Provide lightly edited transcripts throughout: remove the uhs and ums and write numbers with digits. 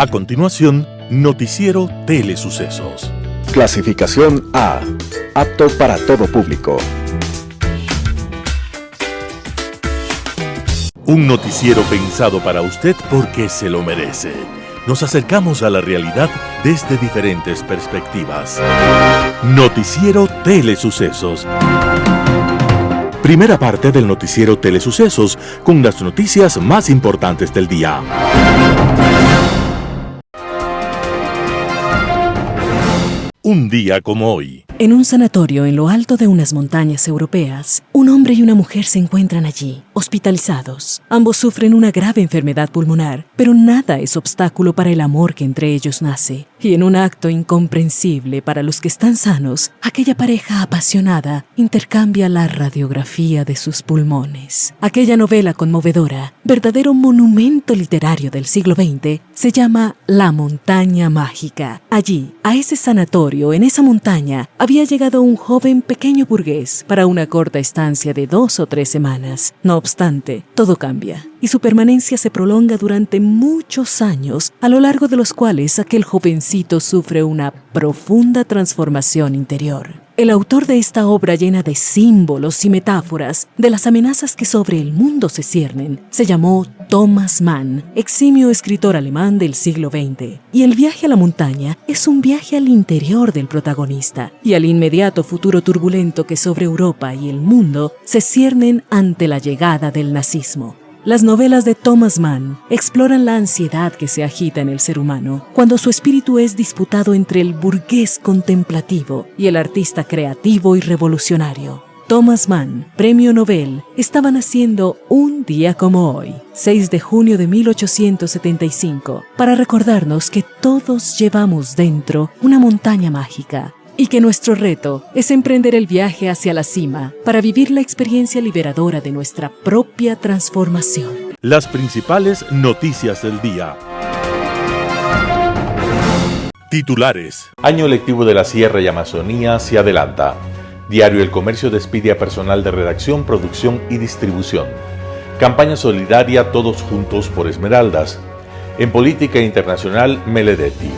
A continuación, Noticiero Telesucesos. Clasificación A. Apto para todo público. Un noticiero pensado para usted porque se lo merece. Nos acercamos a la realidad desde diferentes perspectivas. Noticiero Telesucesos. Primera parte del Noticiero Telesucesos con las noticias más importantes del día. Un día como hoy. En un sanatorio en lo alto de unas montañas europeas, un hombre y una mujer se encuentran allí, hospitalizados. Ambos sufren una grave enfermedad pulmonar, pero nada es obstáculo para el amor que entre ellos nace. Y en un acto incomprensible para los que están sanos, aquella pareja apasionada intercambia la radiografía de sus pulmones. Aquella novela conmovedora, verdadero monumento literario del siglo XX, se llama La Montaña Mágica. Allí, a ese sanatorio, en esa montaña, había llegado un joven pequeño burgués para una corta estancia de 2 o 3 semanas. No obstante, todo cambia y su permanencia se prolonga durante muchos años, a lo largo de los cuales aquel jovencito sufre una profunda transformación interior. El autor de esta obra llena de símbolos y metáforas de las amenazas que sobre el mundo se ciernen se llamó Thomas Mann, eximio escritor alemán del siglo XX. Y el viaje a la montaña es un viaje al interior del protagonista y al inmediato futuro turbulento que sobre Europa y el mundo se ciernen ante la llegada del nazismo. Las novelas de Thomas Mann exploran la ansiedad que se agita en el ser humano cuando su espíritu es disputado entre el burgués contemplativo y el artista creativo y revolucionario. Thomas Mann, Premio Nobel, estaba naciendo un día como hoy, 6 de junio de 1875, para recordarnos que todos llevamos dentro una montaña mágica, y que nuestro reto es emprender el viaje hacia la cima para vivir la experiencia liberadora de nuestra propia transformación. Las principales noticias del día. Titulares. Año lectivo de la Sierra y Amazonía se adelanta. Diario El Comercio despide a personal de redacción, producción y distribución. Campaña solidaria Todos Juntos por Esmeraldas. En política internacional, Meledetti.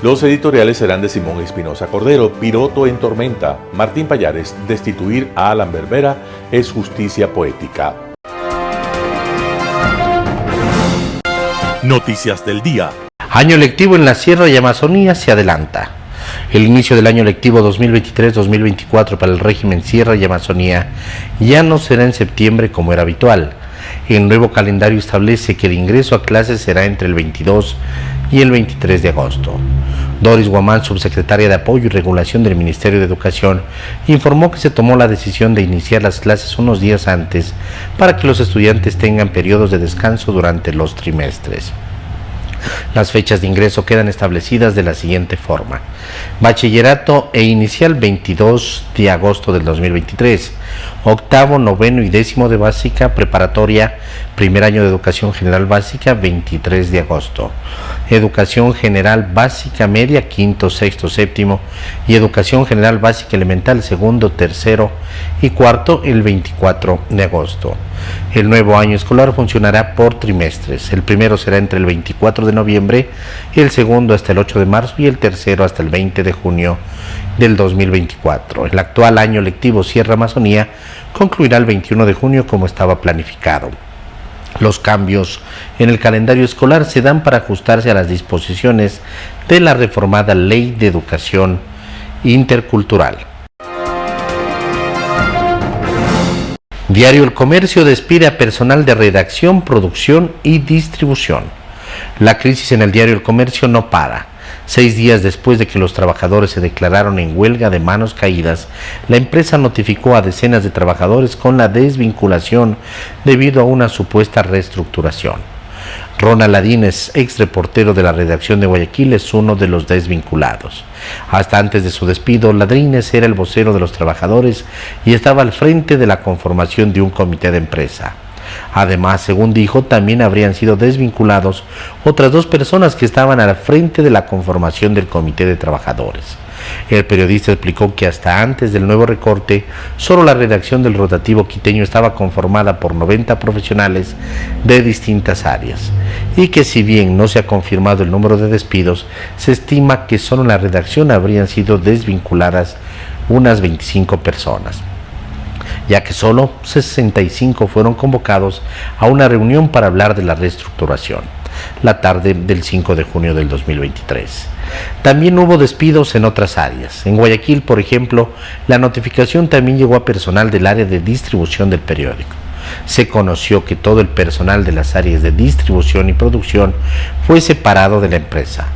Los editoriales serán de Simón Espinosa Cordero, Piroto en tormenta, Martín Pallares, destituir a Alan Berbera es justicia poética. Noticias del día. Año lectivo en la Sierra y Amazonía se adelanta. El inicio del año lectivo 2023-2024 para el régimen Sierra y Amazonía ya no será en septiembre como era habitual. El nuevo calendario establece que el ingreso a clases será entre el 22 y el 23 de agosto. Doris Guamán, subsecretaria de Apoyo y Regulación del Ministerio de Educación, informó que se tomó la decisión de iniciar las clases unos días antes para que los estudiantes tengan periodos de descanso durante los trimestres. Las fechas de ingreso quedan establecidas de la siguiente forma: bachillerato e inicial 22 de agosto del 2023, octavo, noveno y décimo de básica, preparatoria, primer año de educación general básica 23 de agosto, educación general básica media, quinto, sexto, séptimo y educación general básica elemental, segundo, tercero y cuarto el 24 de agosto. El nuevo año escolar funcionará por trimestres. El primero será entre el 24 de noviembre, el segundo hasta el 8 de marzo y el tercero hasta el 20 de junio del 2024. El actual año lectivo Sierra Amazonía concluirá el 21 de junio como estaba planificado. Los cambios en el calendario escolar se dan para ajustarse a las disposiciones de la reformada Ley de Educación Intercultural. Diario El Comercio despide a personal de redacción, producción y distribución. La crisis en el diario El Comercio no para. 6 días después de que los trabajadores se declararon en huelga de manos caídas, la empresa notificó a decenas de trabajadores con la desvinculación debido a una supuesta reestructuración. Ronald Ladines, ex reportero de la redacción de Guayaquil, es uno de los desvinculados. Hasta antes de su despido, Ladines era el vocero de los trabajadores y estaba al frente de la conformación de un comité de empresa. Además, según dijo, también habrían sido desvinculados otras 2 personas que estaban al frente de la conformación del comité de trabajadores. El periodista explicó que hasta antes del nuevo recorte, solo la redacción del rotativo quiteño estaba conformada por 90 profesionales de distintas áreas y que si bien no se ha confirmado el número de despidos, se estima que solo en la redacción habrían sido desvinculadas unas 25 personas, ya que solo 65 fueron convocados a una reunión para hablar de la reestructuración, la tarde del 5 de junio del 2023. También hubo despidos en otras áreas. En Guayaquil, por ejemplo, la notificación también llegó a personal del área de distribución del periódico. Se conoció que todo el personal de las áreas de distribución y producción fue separado de la empresa.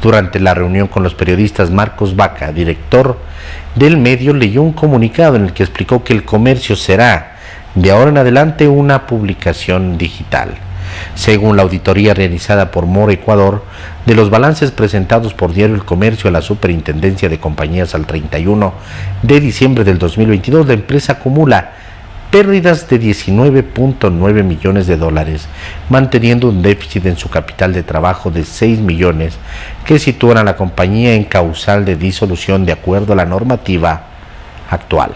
Durante la reunión con los periodistas, Marcos Vaca, director del medio, leyó un comunicado en el que explicó que el comercio será de ahora en adelante una publicación digital. Según la auditoría realizada por Mora Ecuador, de los balances presentados por Diario El Comercio a la Superintendencia de Compañías al 31 de diciembre del 2022, la empresa acumula pérdidas de 19.9 millones de dólares, manteniendo un déficit en su capital de trabajo de 6 millones, que sitúan a la compañía en causal de disolución de acuerdo a la normativa actual.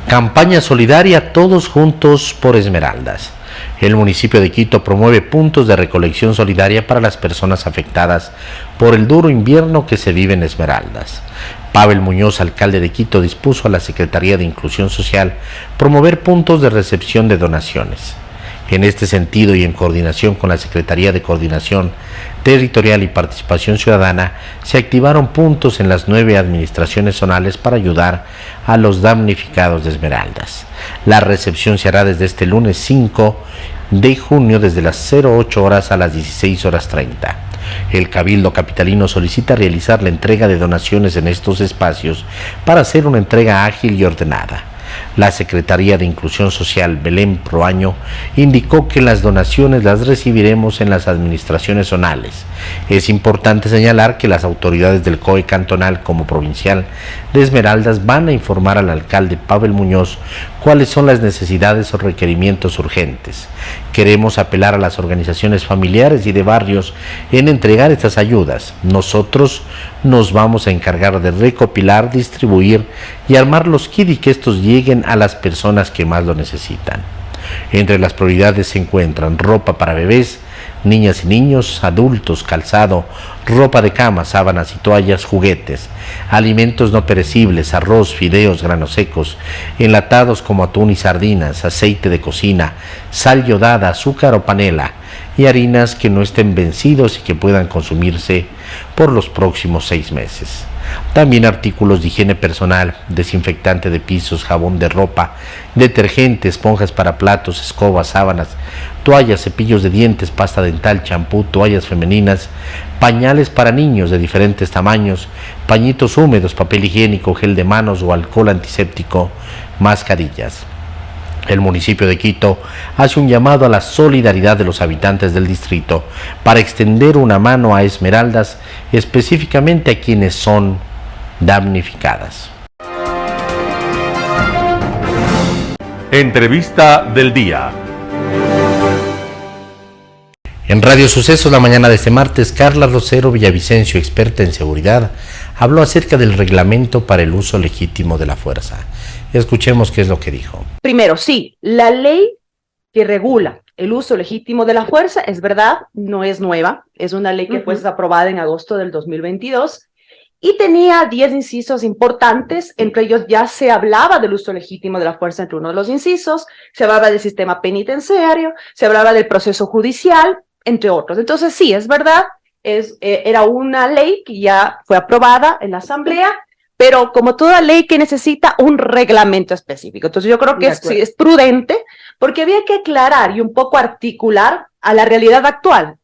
Campaña solidaria Todos Juntos por Esmeraldas. El municipio de Quito promueve puntos de recolección solidaria para las personas afectadas por el duro invierno que se vive en Esmeraldas. Pavel Muñoz, alcalde de Quito, dispuso a la Secretaría de Inclusión Social promover puntos de recepción de donaciones. En este sentido y en coordinación con la Secretaría de Coordinación Territorial y Participación Ciudadana, se activaron puntos en las 9 administraciones zonales para ayudar a los damnificados de Esmeraldas. La recepción se hará desde este lunes 5 de junio desde las 08 horas a las 16 horas 30. El Cabildo Capitalino solicita realizar la entrega de donaciones en estos espacios para hacer una entrega ágil y ordenada. La Secretaría de Inclusión Social, Belén Proaño, indicó que las donaciones las recibiremos en las administraciones zonales. Es importante señalar que las autoridades del COE cantonal como provincial de Esmeraldas van a informar al alcalde Pavel Muñoz cuáles son las necesidades o requerimientos urgentes. Queremos apelar a las organizaciones familiares y de barrios en entregar estas ayudas. Nosotros nos vamos a encargar de recopilar, distribuir y armar los kits y que estos lleguen a las personas que más lo necesitan. Entre las prioridades se encuentran ropa para bebés, niñas y niños, adultos, calzado, ropa de cama, sábanas y toallas, juguetes, alimentos no perecibles, arroz, fideos, granos secos, enlatados como atún y sardinas, aceite de cocina, sal yodada, azúcar o panela, y harinas que no estén vencidos y que puedan consumirse por los próximos 6 meses. También artículos de higiene personal, desinfectante de pisos, jabón de ropa, detergente, esponjas para platos, escobas, sábanas, toallas, cepillos de dientes, pasta dental, champú, toallas femeninas, pañales para niños de diferentes tamaños, pañitos húmedos, papel higiénico, gel de manos o alcohol antiséptico, mascarillas. El municipio de Quito hace un llamado a la solidaridad de los habitantes del distrito para extender una mano a Esmeraldas, específicamente a quienes son damnificadas. Entrevista del día. En Radio Sucesos, la mañana de este martes, Carla Rosero Villavicencio, experta en seguridad, habló acerca del reglamento para el uso legítimo de la fuerza. Escuchemos qué es lo que dijo. Primero, sí, la ley que regula el uso legítimo de la fuerza, es verdad, no es nueva, es una ley que fue aprobada en agosto del 2022 y tenía 10 incisos importantes, entre ellos ya se hablaba del uso legítimo de la fuerza entre uno de los incisos, se hablaba del sistema penitenciario, se hablaba del proceso judicial, entre otros. Entonces sí, es verdad, era una ley que ya fue aprobada en la Asamblea, pero como toda ley que necesita un reglamento específico. Entonces yo creo que es prudente porque había que aclarar y un poco articular a la realidad actual.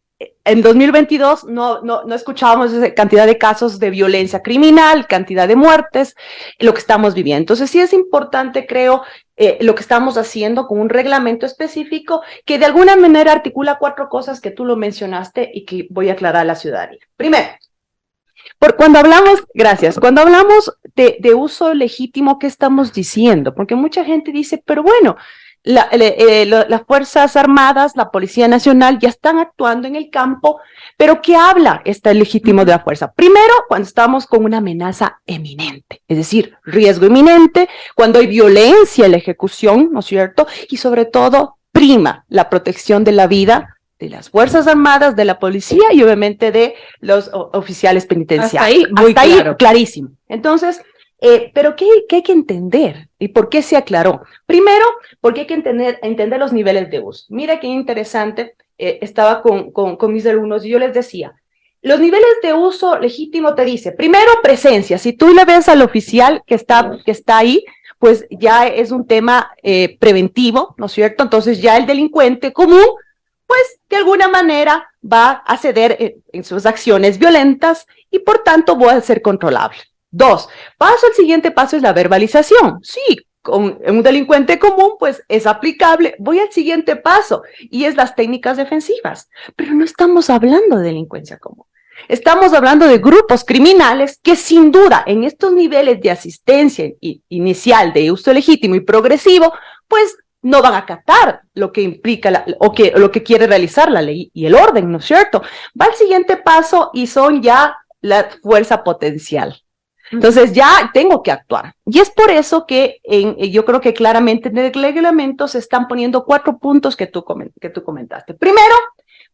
En 2022 no escuchábamos cantidad de casos de violencia criminal, cantidad de muertes, lo que estamos viviendo. Entonces sí es importante, creo, lo que estamos haciendo con un reglamento específico que de alguna manera articula 4 cosas que tú lo mencionaste y que voy a aclarar a la ciudadanía. Primero, cuando hablamos de uso legítimo, ¿qué estamos diciendo? Porque mucha gente dice, pero bueno, las Fuerzas Armadas, la Policía Nacional ya están actuando en el campo, pero ¿qué habla este legítimo de la fuerza? Primero, cuando estamos con una amenaza eminente, es decir, riesgo inminente, cuando hay violencia en la ejecución, ¿no es cierto? Y sobre todo, prima la protección de la vida de las Fuerzas Armadas, de la policía y obviamente de los oficiales penitenciarios. Hasta ahí, claro. Clarísimo. Entonces, pero ¿qué hay que entender? ¿Y por qué se aclaró? Primero, porque hay que entender los niveles de uso. Mira qué interesante, estaba con mis alumnos y yo les decía, los niveles de uso legítimo te dice, primero, presencia. Si tú le ves al oficial que está ahí, pues ya es un tema preventivo, ¿no es cierto? Entonces ya el delincuente común, pues de alguna manera va a ceder en sus acciones violentas y por tanto va a ser controlable. 2, el siguiente paso es la verbalización. Sí, con un delincuente común, pues es aplicable. Voy al siguiente paso y es las técnicas defensivas. Pero no estamos hablando de delincuencia común. Estamos hablando de grupos criminales que sin duda en estos niveles de asistencia inicial de uso legítimo y progresivo, pues no van a acatar lo que implica lo que quiere realizar la ley y el orden, ¿no es cierto? Va al siguiente paso y son ya la fuerza potencial. Entonces ya tengo que actuar. Y es por eso que yo creo que claramente en el reglamento se están poniendo 4 puntos que tú comentaste. Primero,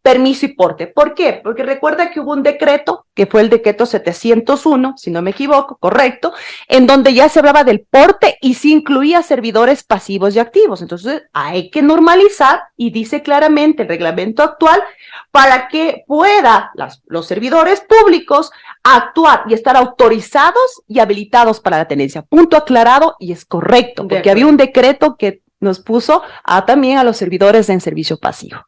permiso y porte. ¿Por qué? Porque recuerda que hubo un decreto, que fue el decreto 701, si no me equivoco, correcto, en donde ya se hablaba del porte y se incluía servidores pasivos y activos. Entonces hay que normalizar y dice claramente el reglamento actual para que pueda los servidores públicos actuar y estar autorizados y habilitados para la tenencia. Punto aclarado y es correcto, porque había un decreto que nos puso también a los servidores en servicio pasivo.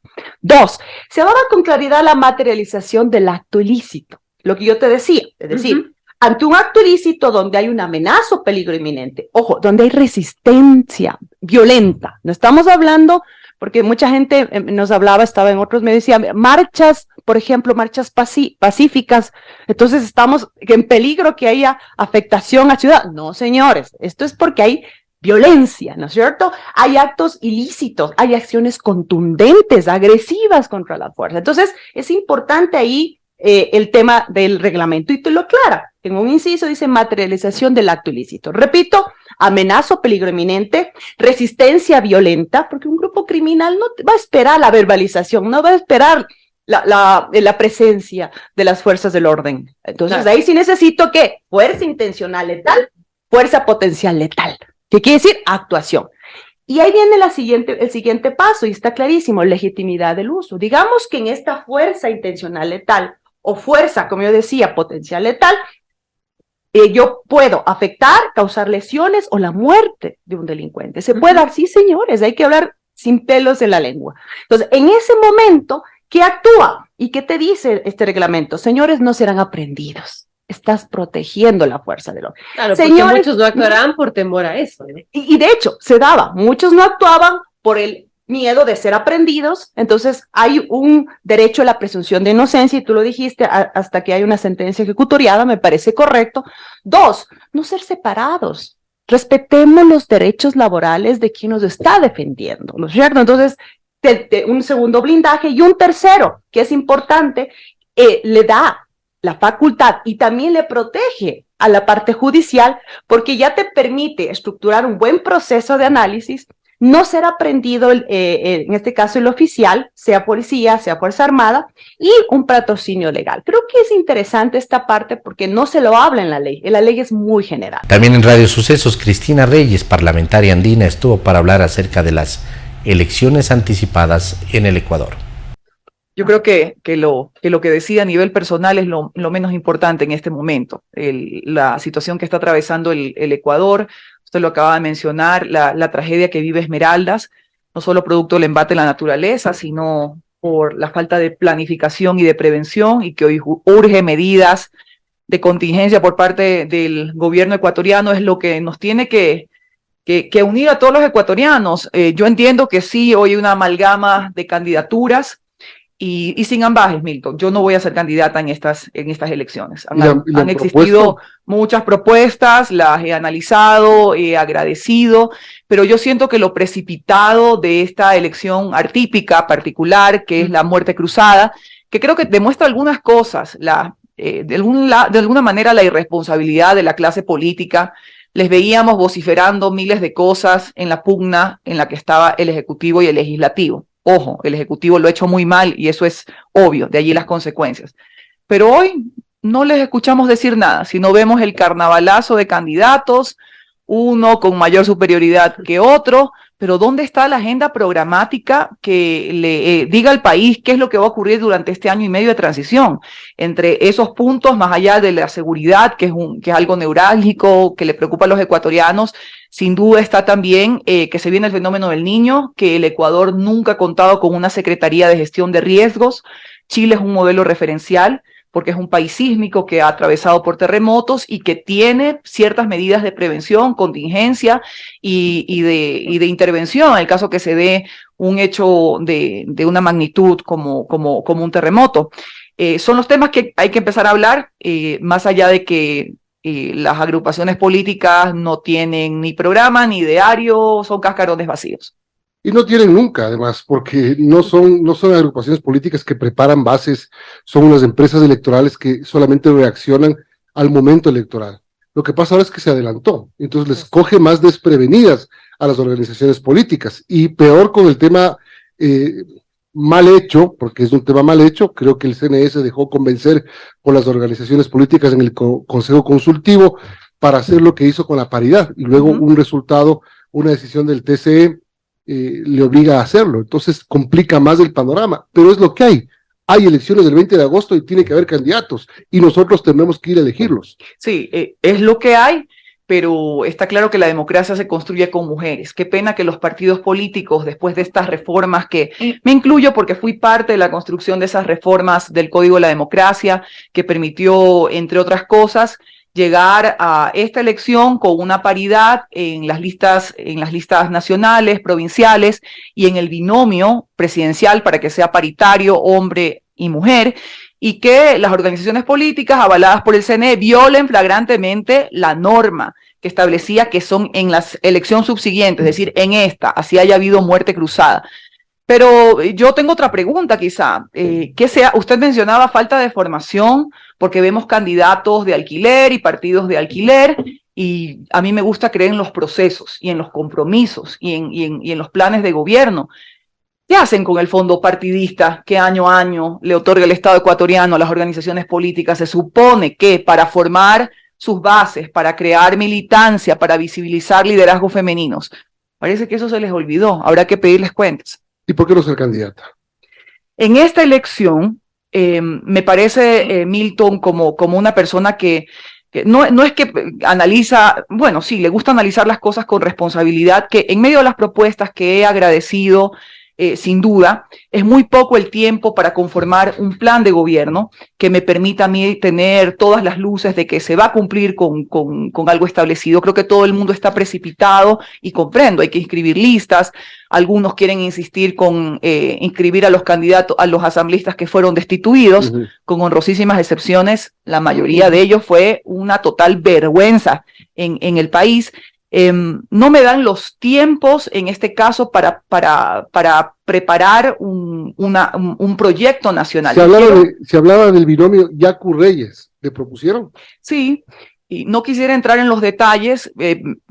2, se hablaba con claridad la materialización del acto ilícito, lo que yo te decía, es decir, ante un acto ilícito donde hay una amenaza o peligro inminente, ojo, donde hay resistencia violenta, no estamos hablando, porque mucha gente nos hablaba, estaba en otros medios, decía, marchas, por ejemplo, marchas pacíficas, entonces estamos en peligro que haya afectación a ciudad. No, señores, esto es porque hay violencia, ¿no es cierto? Hay actos ilícitos, hay acciones contundentes, agresivas contra la fuerza. Entonces, es importante ahí el tema del reglamento y te lo aclara. En un inciso dice materialización del acto ilícito. Repito, amenaza o peligro inminente, resistencia violenta, porque un grupo criminal no va a esperar la verbalización, no va a esperar la presencia de las fuerzas del orden. Entonces, claro, ahí sí necesito ¿qué? Fuerza intencional letal, fuerza potencial letal. ¿Qué quiere decir? Actuación. Y ahí viene el siguiente paso, y está clarísimo, legitimidad del uso. Digamos que en esta fuerza intencional letal, o fuerza, como yo decía, potencial letal, yo puedo afectar, causar lesiones o la muerte de un delincuente. Se puede dar, sí, señores, hay que hablar sin pelos en la lengua. Entonces, en ese momento, ¿qué actúa? ¿Y qué te dice este reglamento? Señores, no serán aprehendidos. Estás protegiendo la fuerza del orden. Claro, porque señores, muchos no actuarán por temor a eso, ¿no? Y de hecho, se daba. Muchos no actuaban por el miedo de ser aprehendidos. Entonces, hay un derecho a la presunción de inocencia, y tú lo dijiste, hasta que hay una sentencia ejecutoriada, me parece correcto. 2, no ser separados. Respetemos los derechos laborales de quien nos está defendiendo, ¿no es cierto? Entonces, un segundo blindaje. Y un tercero, que es importante, le da la facultad y también le protege a la parte judicial, porque ya te permite estructurar un buen proceso de análisis, no ser aprehendido, en este caso el oficial, sea policía, sea Fuerza Armada, y un patrocinio legal. Creo que es interesante esta parte porque no se lo habla en la ley es muy general. También en Radio Sucesos, Cristina Reyes, parlamentaria andina, estuvo para hablar acerca de las elecciones anticipadas en el Ecuador. Yo creo que lo que decía a nivel personal es lo menos importante en este momento. La situación que está atravesando el Ecuador, usted lo acaba de mencionar, la tragedia que vive Esmeraldas, no solo producto del embate de la naturaleza, sino por la falta de planificación y de prevención, y que hoy urge medidas de contingencia por parte del gobierno ecuatoriano, es lo que nos tiene que unir a todos los ecuatorianos. Yo entiendo que sí, hoy hay una amalgama de candidaturas, y sin ambajes, Milton, yo no voy a ser candidata en estas elecciones. Han existido muchas propuestas, las he analizado, he agradecido, pero yo siento que lo precipitado de esta elección atípica particular, que es la muerte cruzada, que creo que demuestra algunas cosas, de alguna manera la irresponsabilidad de la clase política, les veíamos vociferando miles de cosas en la pugna en la que estaba el Ejecutivo y el Legislativo. Ojo, el Ejecutivo lo ha hecho muy mal y eso es obvio, de allí las consecuencias. Pero hoy no les escuchamos decir nada, sino vemos el carnavalazo de candidatos, uno con mayor superioridad que otro, pero ¿dónde está la agenda programática que le diga al país qué es lo que va a ocurrir durante este año y medio de transición? Entre esos puntos, más allá de la seguridad, que es algo neurálgico, que le preocupa a los ecuatorianos, sin duda está también que se viene el fenómeno del niño, que el Ecuador nunca ha contado con una Secretaría de Gestión de Riesgos. Chile es un modelo referencial, porque es un país sísmico que ha atravesado por terremotos y que tiene ciertas medidas de prevención, contingencia y de intervención en el caso que se dé un hecho de una magnitud como un terremoto. Son los temas que hay que empezar a hablar, más allá de que las agrupaciones políticas no tienen ni programa ni diario, son cascarones vacíos. Y no tienen nunca, además, porque no son agrupaciones políticas que preparan bases, son unas empresas electorales que solamente reaccionan al momento electoral. Lo que pasa ahora es que se adelantó, entonces les coge más desprevenidas a las organizaciones políticas, y peor con el tema mal hecho, porque es un tema mal hecho. Creo que el CNE se dejó convencer por las organizaciones políticas en el Consejo Consultivo para hacer lo que hizo con la paridad, y luego un resultado, una decisión del TCE, le obliga a hacerlo. Entonces complica más el panorama, pero es lo que hay. Hay elecciones del 20 de agosto y tiene que haber candidatos, y nosotros tenemos que ir a elegirlos. Sí, es lo que hay, pero está claro que la democracia se construye con mujeres. Qué pena que los partidos políticos, después de estas reformas, que me incluyo porque fui parte de la construcción de esas reformas del Código de la Democracia, que permitió, entre otras cosas, llegar a esta elección con una paridad en las listas nacionales, provinciales y en el binomio presidencial para que sea paritario hombre y mujer, y que las organizaciones políticas avaladas por el CNE violen flagrantemente la norma que establecía que son en la elección subsiguiente, es decir, en esta, así haya habido muerte cruzada. Pero yo tengo otra pregunta quizá, usted mencionaba falta de formación, porque vemos candidatos de alquiler y partidos de alquiler, y a mí me gusta creer en los procesos y en los compromisos y en los planes de gobierno. ¿Qué hacen con el fondo partidista que año a año le otorga el Estado ecuatoriano a las organizaciones políticas? Se supone que para formar sus bases, para crear militancia, para visibilizar liderazgos femeninos. Parece que eso se les olvidó, habrá que pedirles cuentas. ¿Y por qué no ser candidata? En esta elección, me parece Milton como una persona que no es que analiza, bueno, sí, le gusta analizar las cosas con responsabilidad, que en medio de las propuestas que he agradecido, sin duda, es muy poco el tiempo para conformar un plan de gobierno que me permita a mí tener todas las luces de que se va a cumplir con algo establecido. Creo que todo el mundo está precipitado y comprendo, hay que inscribir listas. Algunos quieren insistir con inscribir a los candidatos, a los asambleístas que fueron destituidos, con honrosísimas excepciones. La mayoría de ellos fue una total vergüenza en el país. No me dan los tiempos en este caso para preparar un proyecto nacional. Se hablaba del binomio Yacu Reyes, ¿le propusieron? Sí, y no quisiera entrar en los detalles,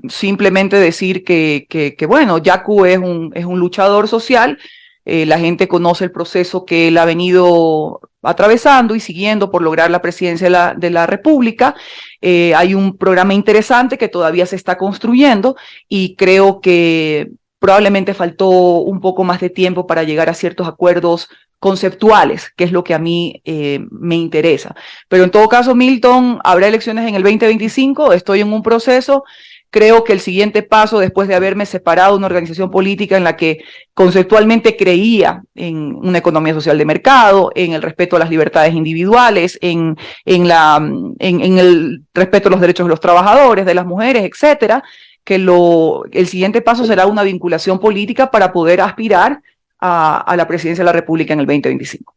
simplemente decir que bueno, Yacu es un luchador social. La gente conoce el proceso que él ha venido atravesando y siguiendo por lograr la presidencia de la República. Hay un programa interesante que todavía se está construyendo y creo que probablemente faltó un poco más de tiempo para llegar a ciertos acuerdos conceptuales, que es lo que a mí me interesa. Pero en todo caso, Milton, habrá elecciones en el 2025, estoy en un proceso. Creo que el siguiente paso, después de haberme separado de una organización política en la que conceptualmente creía en una economía social de mercado, en el respeto a las libertades individuales, en el respeto a los derechos de los trabajadores, de las mujeres, etcétera, que el siguiente paso será una vinculación política para poder aspirar a la presidencia de la República en el 2025.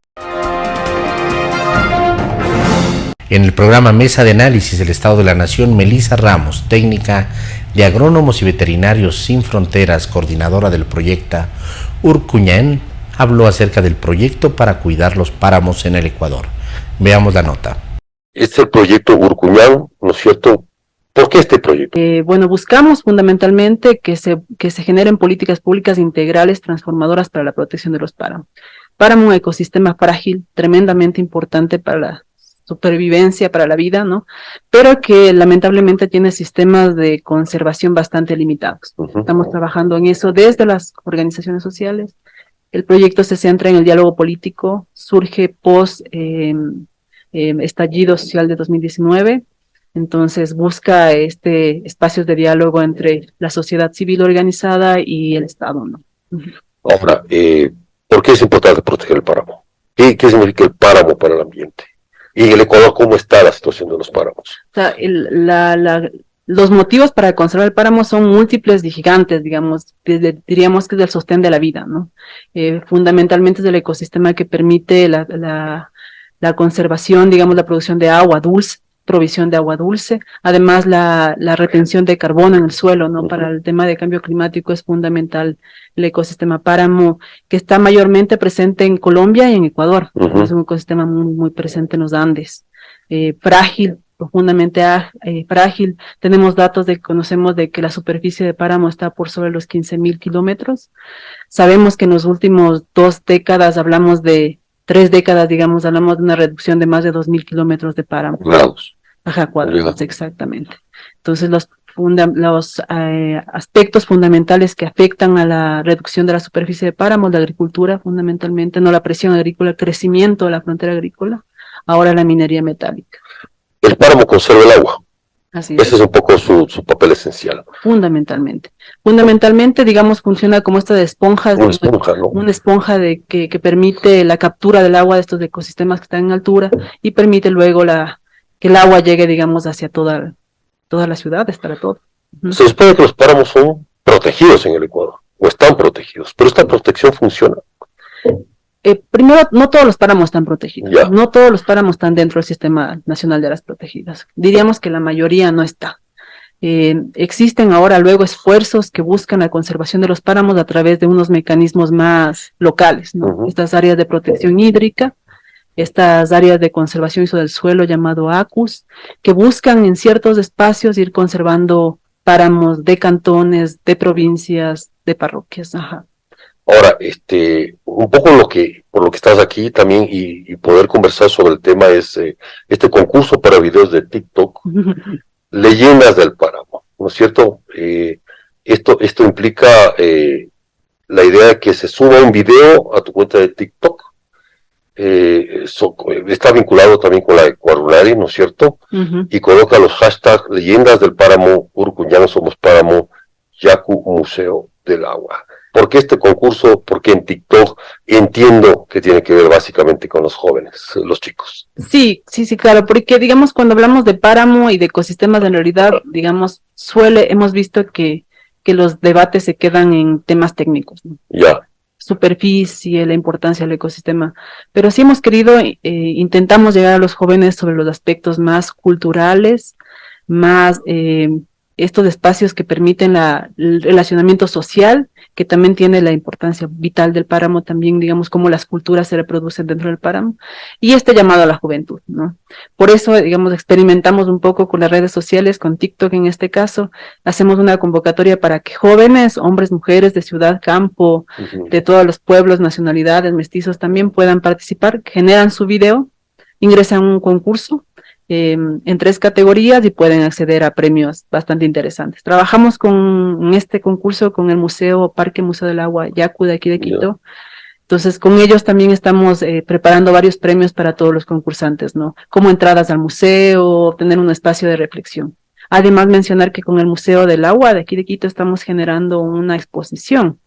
En el programa Mesa de Análisis del Estado de la Nación, Melissa Ramos, técnica de Agrónomos y Veterinarios Sin Fronteras, coordinadora del proyecto Urcuñán, habló acerca del proyecto para cuidar los páramos en el Ecuador. Veamos la nota. Este proyecto Urcuñán, ¿no es cierto?, ¿Por qué este proyecto? Bueno, buscamos fundamentalmente que se generen políticas públicas integrales transformadoras para la protección de los páramos. Páramo, un ecosistema frágil, tremendamente importante para la supervivencia, para la vida, ¿no? Pero que lamentablemente tiene sistemas de conservación bastante limitados. Estamos trabajando en eso desde las organizaciones sociales. El proyecto se centra en el diálogo político, surge post estallido social de 2019. Entonces busca espacios de diálogo entre la sociedad civil organizada y el Estado, ¿no? Ahora, ¿por qué es importante proteger el páramo? ¿Qué significa el páramo para el ambiente? Y en el Ecuador, ¿cómo está la situación de los páramos? O sea, los motivos para conservar el páramo son múltiples y gigantes, digamos, diríamos que es el sostén de la vida, ¿no? Fundamentalmente es el ecosistema que permite la conservación, digamos, la producción de agua dulce, provisión de agua dulce, además la retención de carbono en el suelo, ¿no? Para el tema de cambio climático es fundamental el ecosistema páramo, que está mayormente presente en Colombia y en Ecuador. Es un ecosistema muy, muy presente en los Andes. Frágil, profundamente frágil. Tenemos datos conocemos de que la superficie de páramo está por sobre los 15.000 kilómetros. Sabemos que en los últimos 2 décadas, hablamos de 3 décadas, digamos, hablamos de una reducción de más de 2.000 kilómetros de páramo. Cuadrados. Ajá, cuadrados, exactamente. Entonces, los aspectos fundamentales que afectan a la reducción de la superficie de páramo, la agricultura fundamentalmente, no la presión agrícola, el crecimiento de la frontera agrícola, ahora la minería metálica. El páramo conserva el agua. Así Ese es un poco su papel esencial. Fundamentalmente, digamos, funciona como esta de esponjas. Una esponja, ¿no? Una esponja que permite la captura del agua de estos ecosistemas que están en altura y permite luego que el agua llegue, digamos, hacia todas las ciudades, para todo. Se supone que los páramos son protegidos en el Ecuador, o están protegidos, pero esta protección funciona. Primero, no todos los páramos están protegidos. Ya. No todos los páramos están dentro del Sistema Nacional de Áreas Protegidas. Diríamos que la mayoría no está. Existen ahora luego esfuerzos que buscan la conservación de los páramos a través de unos mecanismos más locales, ¿no? Estas áreas de protección hídrica, estas áreas de conservación y uso del suelo llamado ACUS, que buscan en ciertos espacios ir conservando páramos de cantones, de provincias, de parroquias. Ajá. Ahora, un poco por lo que estás aquí también y poder conversar sobre el tema es este concurso para videos de TikTok, Leyendas del Páramo, ¿no es cierto? Esto implica la idea de que se suba un video a tu cuenta de TikTok. Está vinculado también con la Ecuarulari, ¿no es cierto? Y coloca los hashtags Leyendas del Páramo, Urucuñanos Somos Páramo, Yacu Museo del Agua. ¿Por qué este concurso? Porque en TikTok entiendo que tiene que ver básicamente con los jóvenes, los chicos. Sí, claro, porque digamos cuando hablamos de páramo y de ecosistemas, en realidad, digamos, hemos visto que los debates se quedan en temas técnicos, ¿no? Ya. Superficie, la importancia del ecosistema, pero sí hemos querido, intentamos llegar a los jóvenes sobre los aspectos más culturales, más estos espacios que permiten el relacionamiento social, que también tiene la importancia vital del páramo, también digamos cómo las culturas se reproducen dentro del páramo, y este llamado a la juventud, ¿no? Por eso, digamos, experimentamos un poco con las redes sociales, con TikTok en este caso, hacemos una convocatoria para que jóvenes, hombres, mujeres de ciudad, campo, de todos los pueblos, nacionalidades, mestizos también puedan participar, generan su video, ingresan a un concurso, en 3 categorías y pueden acceder a premios bastante interesantes. Trabajamos en este concurso con el Parque Museo del Agua Yacu de aquí de Quito. Entonces con ellos también estamos preparando varios premios para todos los concursantes, ¿no? Como entradas al museo, tener un espacio de reflexión. Además mencionar que con el Museo del Agua de aquí de Quito estamos generando una exposición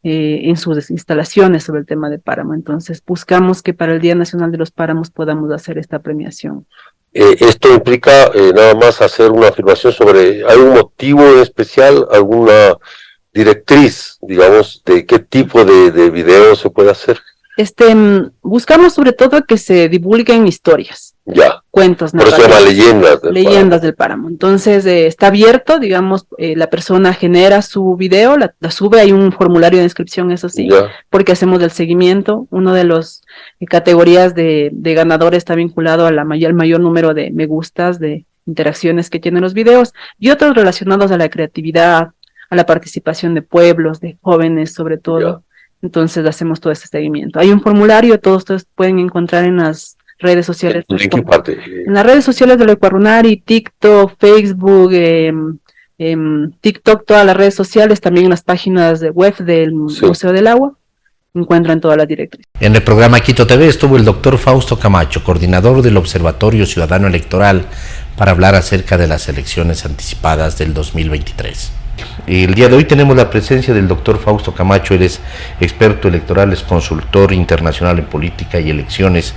en sus instalaciones sobre el tema de páramo. Entonces buscamos que para el Día Nacional de los Páramos podamos hacer esta premiación. Esto implica nada más hacer una afirmación sobre, ¿hay un motivo en especial, alguna directriz, digamos, de qué tipo de video se puede hacer? Buscamos sobre todo que se divulguen historias. Ya. Cuentos, por eso se llama leyendas del páramo. Entonces está abierto, digamos, la persona genera su video, la sube, hay un formulario de inscripción, eso sí, porque hacemos el seguimiento. Uno de los categorías de ganadores está vinculado a al mayor número de me gustas, de interacciones que tienen los videos, y otros relacionados a la creatividad, a la participación de pueblos, de jóvenes sobre todo. Entonces hacemos todo este seguimiento. Hay un formulario, todos ustedes pueden encontrar en las redes sociales. ¿En qué parte? En las redes sociales de Lecuarunari, TikTok, Facebook, TikTok, todas las redes sociales, también en las páginas de web del Museo del Agua, encuentran todas las directrices. En el programa Quito TV estuvo el doctor Fausto Camacho, coordinador del Observatorio Ciudadano Electoral, para hablar acerca de las elecciones anticipadas del 2023. El día de hoy tenemos la presencia del doctor Fausto Camacho. Él es experto electoral, es consultor internacional en política y elecciones,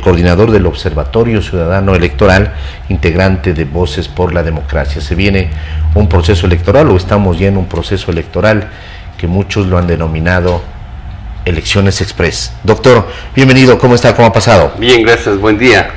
coordinador del Observatorio Ciudadano Electoral, integrante de Voces por la Democracia. Se viene un proceso electoral, o estamos ya en un proceso electoral que muchos lo han denominado elecciones express. Doctor, bienvenido, ¿cómo está? ¿Cómo ha pasado? Bien, gracias, buen día.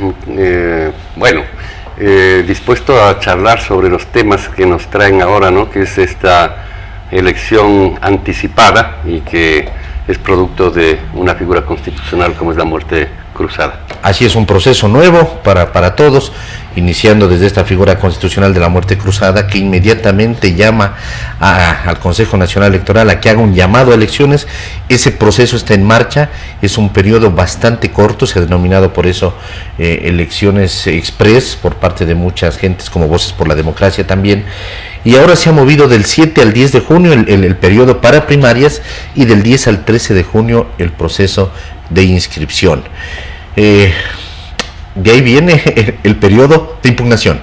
Dispuesto a charlar sobre los temas que nos traen ahora, ¿no? Que es esta elección anticipada y que es producto de una figura constitucional como es la muerte cruzada. Así es, un proceso nuevo para todos, iniciando desde esta figura constitucional de la muerte cruzada, que inmediatamente llama al Consejo Nacional Electoral a que haga un llamado a elecciones. Ese proceso está en marcha, es un periodo bastante corto, se ha denominado por eso elecciones express por parte de muchas gentes, como Voces por la Democracia también, y ahora se ha movido del 7 al 10 de junio el periodo para primarias, y del 10 al 13 de junio el proceso de inscripción. De ahí viene el periodo de impugnación.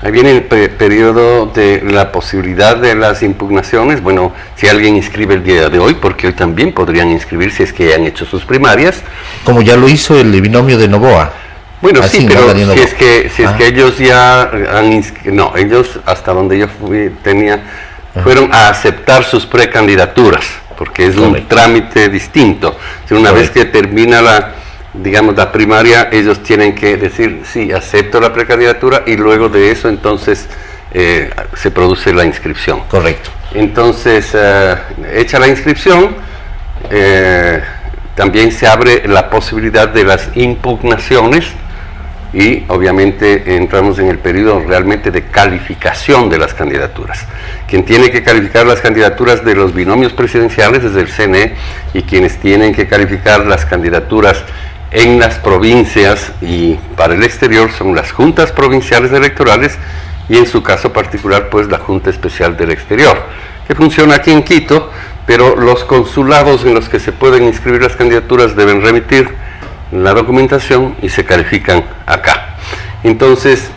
Ahí viene el periodo de la posibilidad de las impugnaciones. Bueno, si alguien inscribe el día de hoy, porque hoy también podrían inscribir si es que han hecho sus primarias. Como ya lo hizo el binomio de Noboa. Bueno, así, sí, pero si es que ellos ya han ellos, hasta donde yo fueron a aceptar sus precandidaturas, porque es un trámite distinto. Una vez que termina la primaria, ellos tienen que decir, sí, acepto la precandidatura, y luego de eso entonces se produce la inscripción. Correcto. Entonces, hecha la inscripción, también se abre la posibilidad de las impugnaciones, y obviamente entramos en el periodo realmente de calificación de las candidaturas. Quien tiene que calificar las candidaturas de los binomios presidenciales es el CNE, y quienes tienen que calificar las candidaturas en las provincias y para el exterior son las juntas provinciales electorales, y en su caso particular pues la Junta Especial del Exterior, que funciona aquí en Quito, pero los consulados en los que se pueden inscribir las candidaturas deben remitir la documentación y se califican acá. Entonces,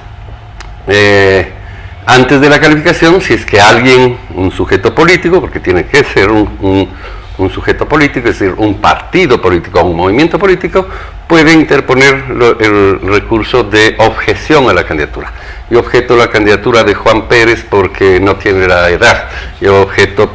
antes de la calificación, si es que alguien, un sujeto político, porque tiene que ser un sujeto político, es decir, un partido político o un movimiento político, puede interponer el recurso de objeción a la candidatura. Yo objeto la candidatura de Juan Pérez porque no tiene la edad. Yo objeto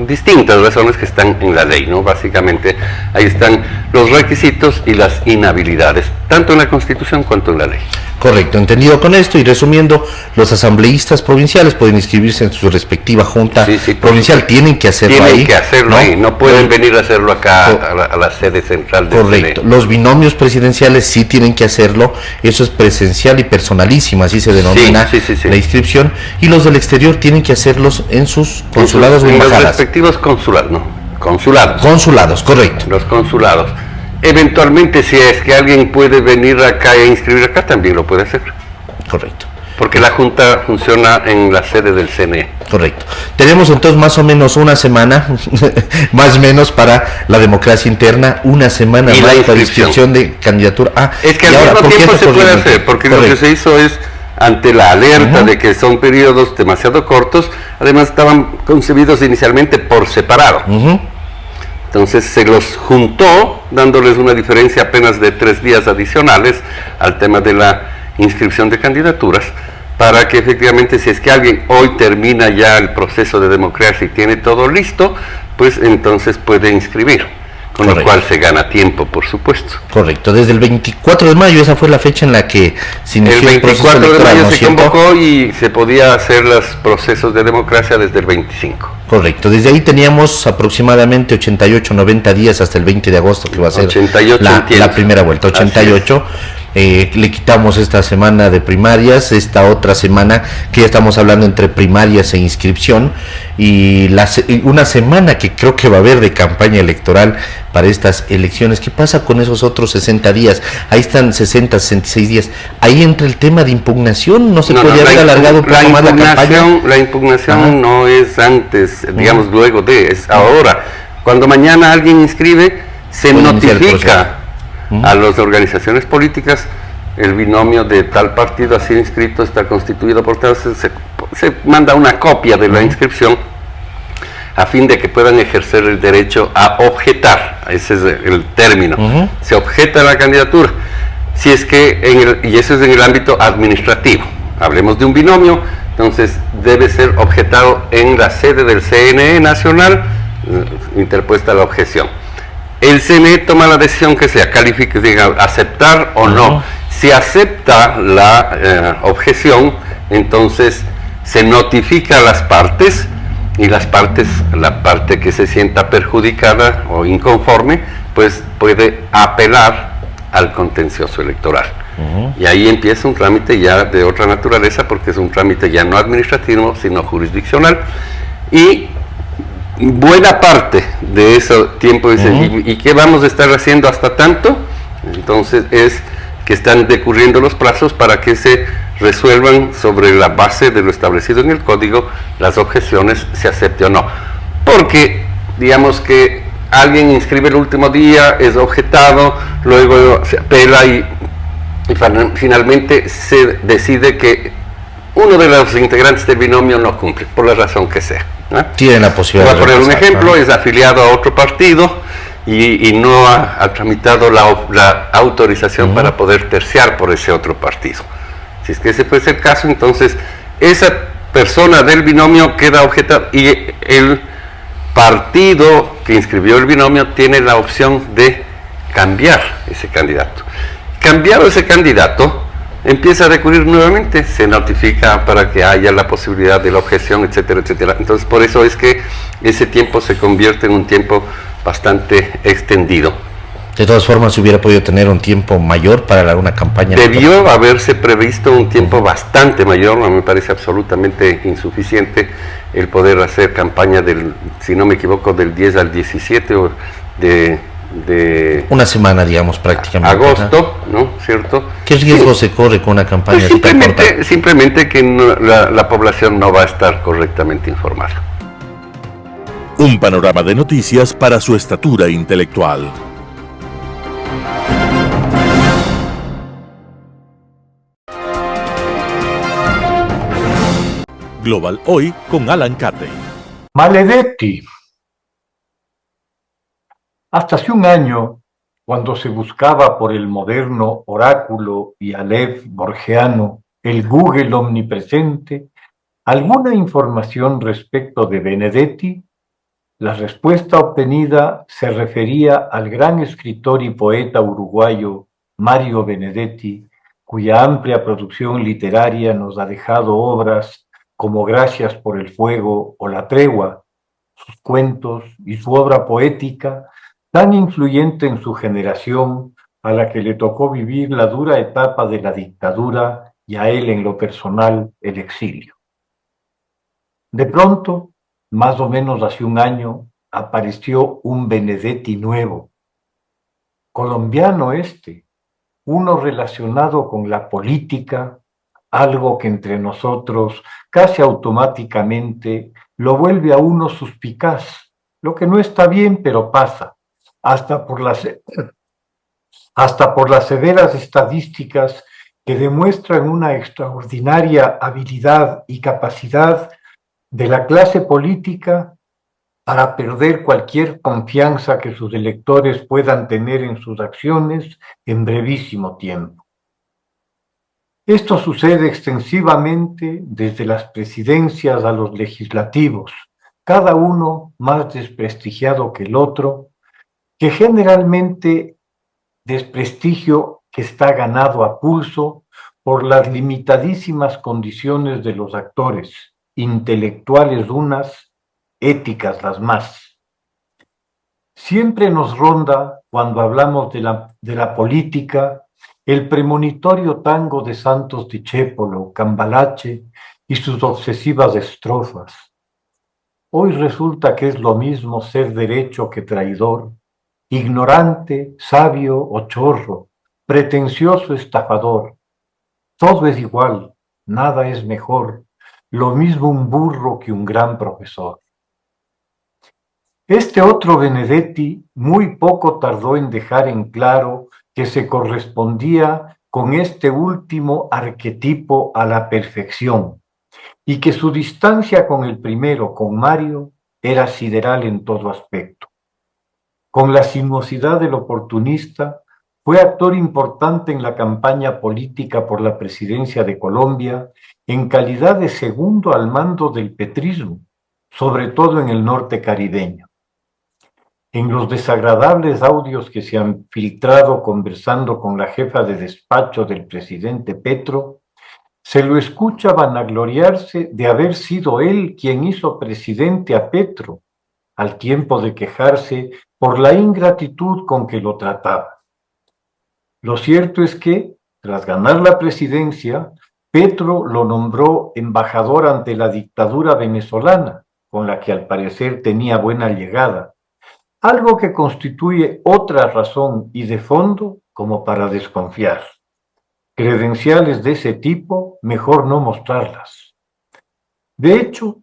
distintas razones que están en la ley, ¿no? Básicamente, ahí están los requisitos y las inhabilidades, tanto en la Constitución cuanto en la ley. Correcto, entendido con esto, y resumiendo, los asambleístas provinciales pueden inscribirse en su respectiva junta provincial, tienen que hacerlo ahí. Tienen que hacerlo ahí, no pueden venir a hacerlo acá a la sede central del Correcto, los binomios presidenciales sí tienen que hacerlo, eso es presencial y personalísima, así se denomina la inscripción, y los del exterior tienen que hacerlos en sus consulados o embajadas. En los respectivos consulados. Consulados, correcto. Los consulados. Eventualmente, si es que alguien puede venir acá e inscribir acá, también lo puede hacer. Correcto. Porque la Junta funciona en la sede del CNE. Correcto. Tenemos entonces más o menos una semana, más o menos, para la democracia interna, una semana más para inscripción de candidatura. Es que al mismo tiempo se puede hacer, porque lo que se hizo es, ante la alerta de que son periodos demasiado cortos, además estaban concebidos inicialmente por separado. Entonces se los juntó, dándoles una diferencia apenas de 3 días adicionales al tema de la inscripción de candidaturas, para que efectivamente, si es que alguien hoy termina ya el proceso de democracia y tiene todo listo, pues entonces puede inscribir, con lo cual se gana tiempo, por supuesto. Correcto, desde el 24 de mayo, esa fue la fecha en la que se inició el proceso electoral. El 24 de mayo se convocó y se podía hacer los procesos de democracia desde el 25. Correcto, desde ahí teníamos aproximadamente 88, 90 días hasta el 20 de agosto, que va a ser la primera vuelta, 88. le quitamos esta semana de primarias, esta otra semana que ya estamos hablando entre primarias e inscripción, y una semana que creo que va a haber de campaña electoral para estas elecciones. ¿Qué pasa con esos otros 60 días? Ahí están 60, 66 días. Ahí entra el tema de impugnación. ¿No se podría haber alargado un poco más la campaña? La impugnación no es antes, digamos luego de, es ahora. Cuando mañana alguien inscribe, se notifica a las organizaciones políticas: el binomio de tal partido ha sido inscrito, está constituido por tal. Se manda una copia de la inscripción a fin de que puedan ejercer el derecho a objetar. Ese es el término. Se objeta la candidatura. Si es que, y eso es en el ámbito administrativo. Hablemos de un binomio, entonces debe ser objetado en la sede del CNE nacional, interpuesta la objeción. El CNE toma la decisión que sea, califique, diga, aceptar o no. Si acepta la objeción, entonces se notifica a las partes, y la parte que se sienta perjudicada o inconforme, pues puede apelar al contencioso electoral. Y ahí empieza un trámite ya de otra naturaleza, porque es un trámite ya no administrativo, sino jurisdiccional. Y buena parte de ese tiempo dice, ¿y qué vamos a estar haciendo hasta tanto? Entonces es que están decurriendo los plazos para que se resuelvan sobre la base de lo establecido en el código las objeciones, se acepte o no. Porque, digamos que alguien inscribe el último día, es objetado, luego se apela y finalmente se decide que uno de los integrantes del binomio no cumple, por la razón que sea. Tienen la posibilidad. Voy a poner un ejemplo: es afiliado a otro partido y no ha tramitado la autorización para poder terciar por ese otro partido. Si es que ese fuese el caso, entonces esa persona del binomio queda objetada y el partido que inscribió el binomio tiene la opción de cambiar ese candidato. Cambiado ese candidato, empieza a recurrir nuevamente, se notifica para que haya la posibilidad de la objeción, etcétera, etcétera. Entonces, por eso es que ese tiempo se convierte en un tiempo bastante extendido. De todas formas, se hubiera podido tener un tiempo mayor para una campaña. Debió haberse previsto un tiempo bastante mayor. No me parece absolutamente insuficiente el poder hacer campaña si no me equivoco, del 10 al 17 o de una semana, digamos, prácticamente. Agosto, ¿no? ¿Cierto? ¿Qué riesgo se corre con una campaña así tan corta? Simplemente que la población no va a estar correctamente informada. Un panorama de noticias para su estatura intelectual. Global Hoy con Alan Cate. Maledetti. Hasta hace un año, cuando se buscaba por el moderno oráculo y aleph borgiano, el Google omnipresente, alguna información respecto de Benedetti, la respuesta obtenida se refería al gran escritor y poeta uruguayo Mario Benedetti, cuya amplia producción literaria nos ha dejado obras como Gracias por el fuego o La tregua, sus cuentos y su obra poética, tan influyente en su generación, a la que le tocó vivir la dura etapa de la dictadura y a él en lo personal el exilio. De pronto, más o menos hace un año, apareció un Benedetti nuevo, colombiano uno relacionado con la política, algo que entre nosotros casi automáticamente lo vuelve a uno suspicaz, lo que no está bien, pero pasa, hasta por las severas estadísticas que demuestran una extraordinaria habilidad y capacidad de la clase política para perder cualquier confianza que sus electores puedan tener en sus acciones en brevísimo tiempo. Esto sucede extensivamente desde las presidencias a los legislativos, cada uno más desprestigiado que el otro, que generalmente desprestigio que está ganado a pulso por las limitadísimas condiciones de los actores, intelectuales unas, éticas las más. Siempre nos ronda, cuando hablamos de la política, el premonitorio tango de Santos Discépolo, Cambalache y sus obsesivas estrofas. Hoy resulta que es lo mismo ser derecho que traidor, ignorante, sabio o chorro, pretencioso, estafador. Todo es igual, nada es mejor, lo mismo un burro que un gran profesor. Este otro Benedetti muy poco tardó en dejar en claro que se correspondía con este último arquetipo a la perfección y que su distancia con el primero, con Mario, era sideral en todo aspecto. Con la sinuosidad del oportunista, fue actor importante en la campaña política por la presidencia de Colombia en calidad de segundo al mando del petrismo, sobre todo en el norte caribeño. En los desagradables audios que se han filtrado conversando con la jefa de despacho del presidente Petro, se lo escucha vanagloriarse de haber sido él quien hizo presidente a Petro, al tiempo de quejarse por la ingratitud con que lo trataba. Lo cierto es que, tras ganar la presidencia, Petro lo nombró embajador ante la dictadura venezolana, con la que al parecer tenía buena llegada, algo que constituye otra razón y de fondo como para desconfiar. Credenciales de ese tipo, mejor no mostrarlas. De hecho,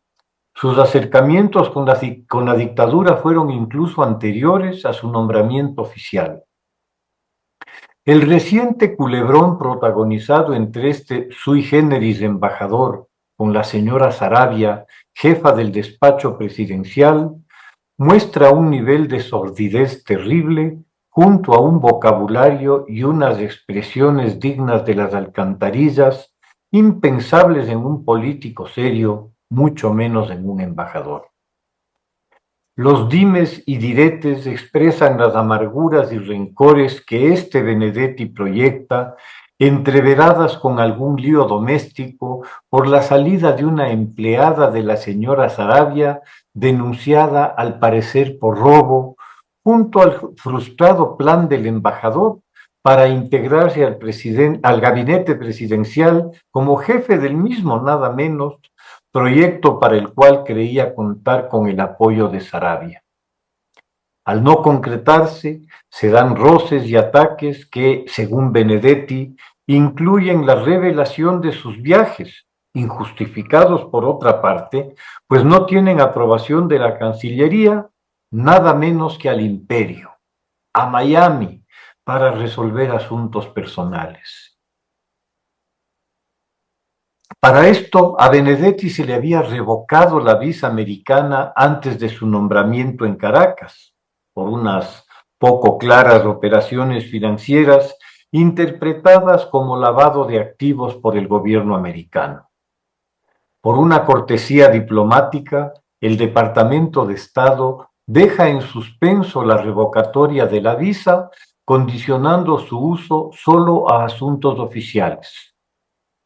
sus acercamientos con la dictadura fueron incluso anteriores a su nombramiento oficial. El reciente culebrón protagonizado entre este sui generis embajador con la señora Saravia, jefa del despacho presidencial, muestra un nivel de sordidez terrible junto a un vocabulario y unas expresiones dignas de las alcantarillas, impensables en un político serio, mucho menos en un embajador. Los dimes y diretes expresan las amarguras y rencores que este Benedetti proyecta, entreveradas con algún lío doméstico por la salida de una empleada de la señora Saravia, denunciada al parecer por robo, junto al frustrado plan del embajador para integrarse al gabinete presidencial como jefe del mismo, nada menos, proyecto para el cual creía contar con el apoyo de Saravia. Al no concretarse, se dan roces y ataques que, según Benedetti, incluyen la revelación de sus viajes, injustificados por otra parte, pues no tienen aprobación de la Cancillería, nada menos que al imperio, a Miami, para resolver asuntos personales. Para esto, a Benedetti se le había revocado la visa americana antes de su nombramiento en Caracas, por unas poco claras operaciones financieras interpretadas como lavado de activos por el gobierno americano. Por una cortesía diplomática, el Departamento de Estado deja en suspenso la revocatoria de la visa, condicionando su uso solo a asuntos oficiales.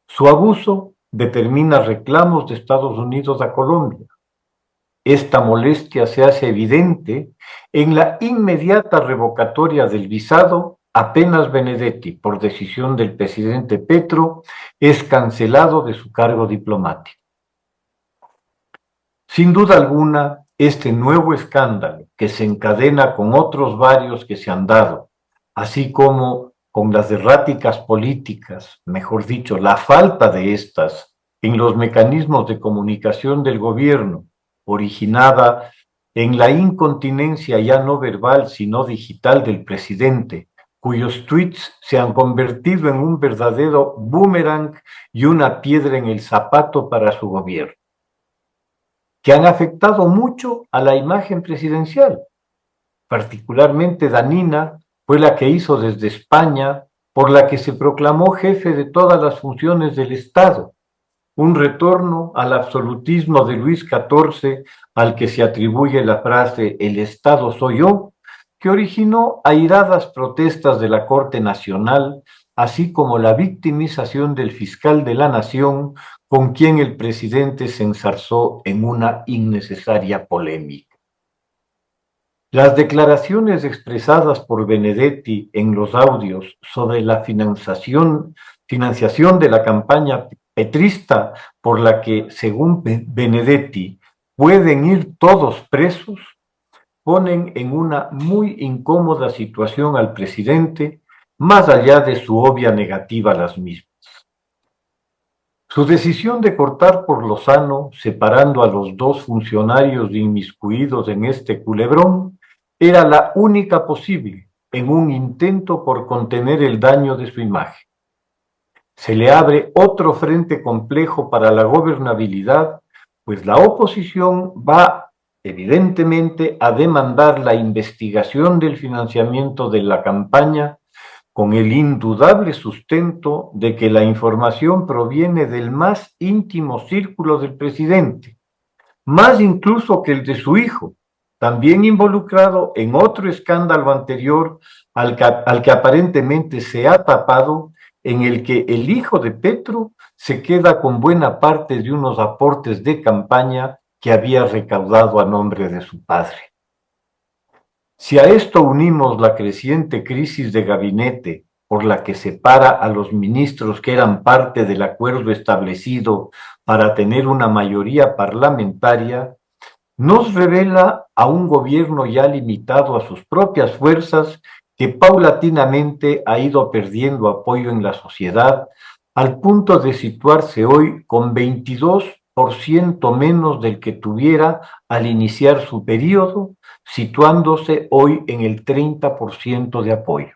Su abuso determina reclamos de Estados Unidos a Colombia. Esta molestia se hace evidente en la inmediata revocatoria del visado apenas Benedetti, por decisión del presidente Petro, es cancelado de su cargo diplomático. Sin duda alguna, este nuevo escándalo, que se encadena con otros varios que se han dado, así como con las erráticas políticas, mejor dicho, la falta de estas en los mecanismos de comunicación del gobierno, originada en la incontinencia ya no verbal sino digital del presidente, cuyos tweets se han convertido en un verdadero boomerang y una piedra en el zapato para su gobierno, que han afectado mucho a la imagen presidencial. Particularmente dañina fue la que hizo desde España, por la que se proclamó jefe de todas las funciones del Estado, un retorno al absolutismo de Luis XIV, al que se atribuye la frase "el Estado soy yo", que originó airadas protestas de la Corte Nacional, así como la victimización del fiscal de la Nación, con quien el presidente se enzarzó en una innecesaria polémica. Las declaraciones expresadas por Benedetti en los audios sobre la financiación de la campaña petrista por la que, según Benedetti, pueden ir todos presos, ponen en una muy incómoda situación al presidente, más allá de su obvia negativa a las mismas. Su decisión de cortar por lo sano, separando a los dos funcionarios inmiscuidos en este culebrón, era la única posible en un intento por contener el daño de su imagen. Se le abre otro frente complejo para la gobernabilidad, pues la oposición va evidentemente a demandar la investigación del financiamiento de la campaña con el indudable sustento de que la información proviene del más íntimo círculo del presidente, más incluso que el de su hijo, también involucrado en otro escándalo anterior al que aparentemente se ha tapado, en el que el hijo de Petro se queda con buena parte de unos aportes de campaña que había recaudado a nombre de su padre. Si a esto unimos la creciente crisis de gabinete por la que separa a los ministros que eran parte del acuerdo establecido para tener una mayoría parlamentaria, nos revela a un gobierno ya limitado a sus propias fuerzas que paulatinamente ha ido perdiendo apoyo en la sociedad al punto de situarse hoy con 22% menos del que tuviera al iniciar su periodo, situándose hoy en el 30% de apoyo.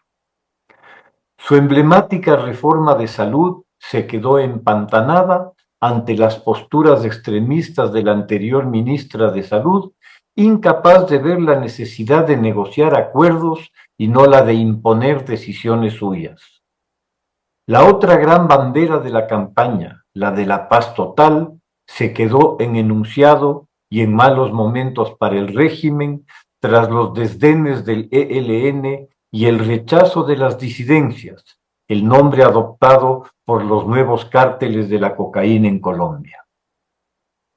Su emblemática reforma de salud se quedó empantanada ante las posturas extremistas de la anterior ministra de Salud, incapaz de ver la necesidad de negociar acuerdos y no la de imponer decisiones suyas. La otra gran bandera de la campaña, la de la paz total, se quedó en enunciado y en malos momentos para el régimen tras los desdenes del ELN y el rechazo de las disidencias, el nombre adoptado por los nuevos cárteles de la cocaína en Colombia.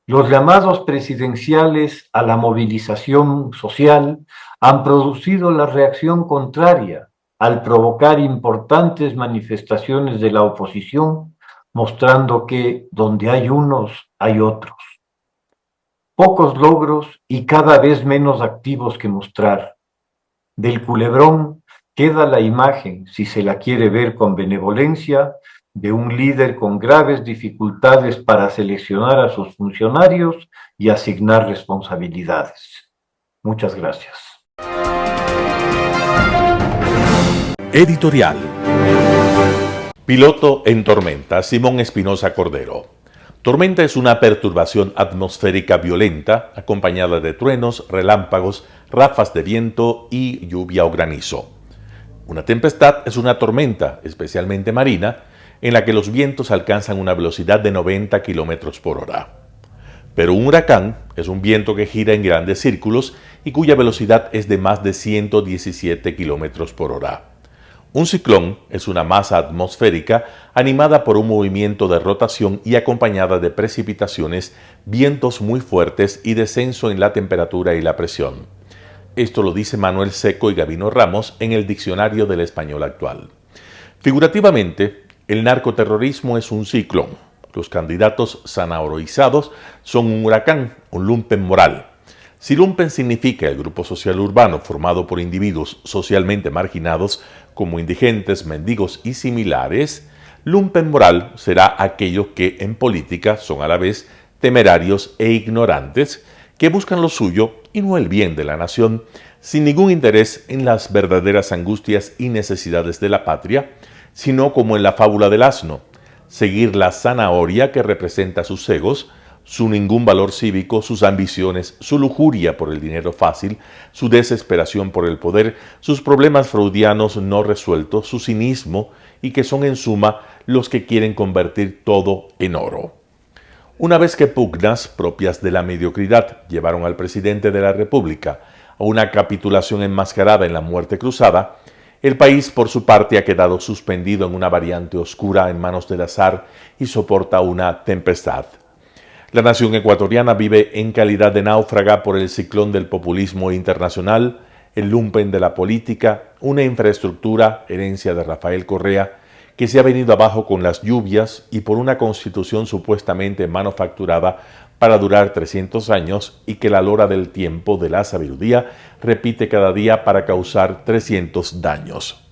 Los llamados presidenciales a la movilización social han producido la reacción contraria al provocar importantes manifestaciones de la oposición, mostrando que donde hay unos, hay otros. Pocos logros y cada vez menos activos que mostrar. Del culebrón queda la imagen, si se la quiere ver con benevolencia, de un líder con graves dificultades para seleccionar a sus funcionarios y asignar responsabilidades. Muchas gracias. Editorial. Piloto en tormenta, Simón Espinosa Cordero. Tormenta es una perturbación atmosférica violenta, acompañada de truenos, relámpagos, ráfagas de viento y lluvia o granizo. Una tempestad es una tormenta, especialmente marina, en la que los vientos alcanzan una velocidad de 90 km por hora. Pero un huracán es un viento que gira en grandes círculos y cuya velocidad es de más de 117 km por hora. Un ciclón es una masa atmosférica animada por un movimiento de rotación y acompañada de precipitaciones, vientos muy fuertes y descenso en la temperatura y la presión. Esto lo dice Manuel Seco y Gabino Ramos en el Diccionario del Español Actual. Figurativamente, el narcoterrorismo es un ciclón. Los candidatos zanahorizados son un huracán, un lumpen moral. Si lumpen significa el grupo social urbano formado por individuos socialmente marginados como indigentes, mendigos y similares, lumpen moral será aquello que en política son a la vez temerarios e ignorantes que buscan lo suyo y no el bien de la nación, sin ningún interés en las verdaderas angustias y necesidades de la patria, sino como en la fábula del asno, seguir la zanahoria que representa sus egos, su ningún valor cívico, sus ambiciones, su lujuria por el dinero fácil, su desesperación por el poder, sus problemas freudianos no resueltos, su cinismo y que son en suma los que quieren convertir todo en oro. Una vez que pugnas propias de la mediocridad llevaron al presidente de la República a una capitulación enmascarada en la muerte cruzada, el país, por su parte, ha quedado suspendido en una variante oscura en manos del azar y soporta una tempestad. La nación ecuatoriana vive en calidad de náufraga por el ciclón del populismo internacional, el lumpen de la política, una infraestructura, herencia de Rafael Correa, que se ha venido abajo con las lluvias y por una constitución supuestamente manufacturada para durar 300 años y que la lora del tiempo de la sabiduría repite cada día para causar 300 daños.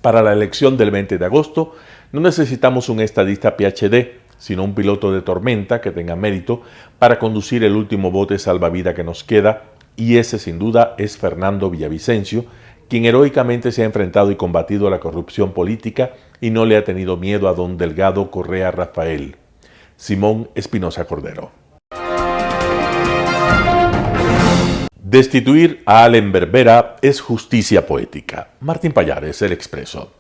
Para la elección del 20 de agosto no necesitamos un estadista PhD, sino un piloto de tormenta que tenga mérito para conducir el último bote salvavidas que nos queda, y ese sin duda es Fernando Villavicencio, quien heroicamente se ha enfrentado y combatido a la corrupción política y no le ha tenido miedo a don Delgado Correa Rafael. Simón Espinosa Cordero. Destituir a Allen Berbera es justicia poética. Martín Pallares, El Expreso.